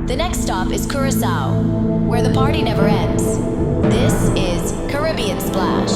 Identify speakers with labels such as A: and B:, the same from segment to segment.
A: The next stop is Curaçao, where the party never ends. This is Caribbean Splash.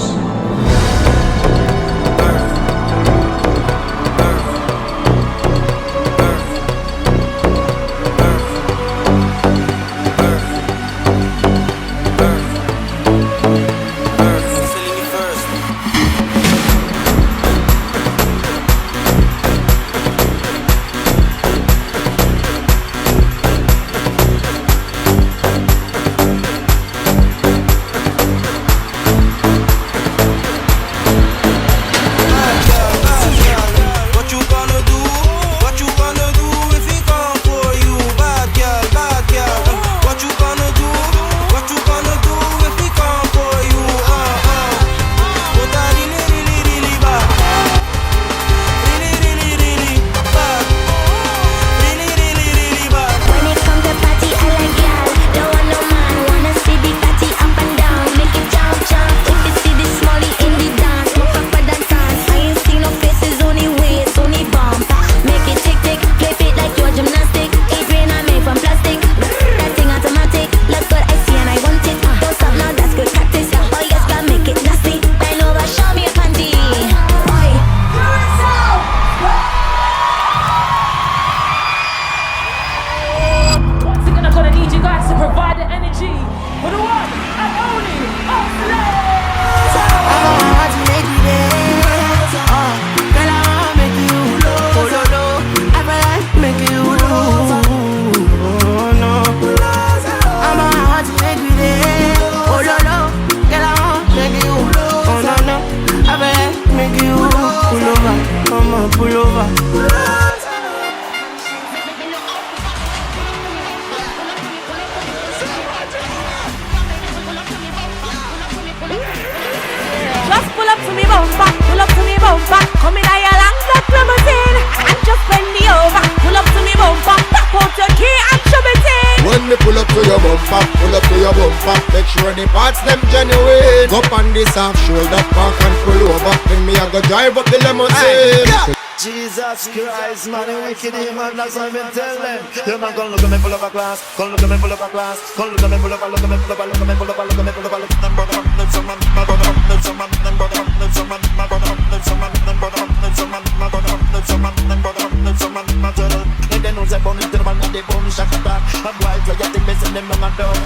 B: Soft shoulder park and pull over. Then me I go drive up the limousine.
C: Jesus Christ, man, you wicked, man, that's what I tell them. You man, come look at me full of a class. Come look at me full of a class. Come look at me full of a, look at me full of a, look at me full of a, look at me full of a, look at me brother, live some man, my brother, live some man, my brother, live some man, my brother, live some man, my brother, live some man, my brother, live some man, my brother, live some man, my brother. And then who's a bone into the man, and they bone shut up. I'm white, so you think missing them, I'm dog.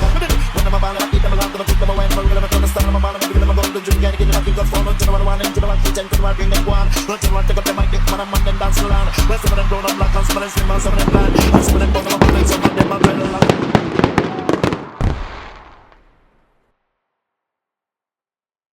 C: When I'm a ball, I keep them around, I'm a kick them away, I'm gonna turn the star, I'm a ball, I'm gonna give them a gold, drink, get them a kick up, phone, to the one, into the one, kitchen, to the one, bring them one. Not to want to go to my dick, man, I'm on them dance around. Where some of them grown up black and some of them slim and some of them blind. And some of them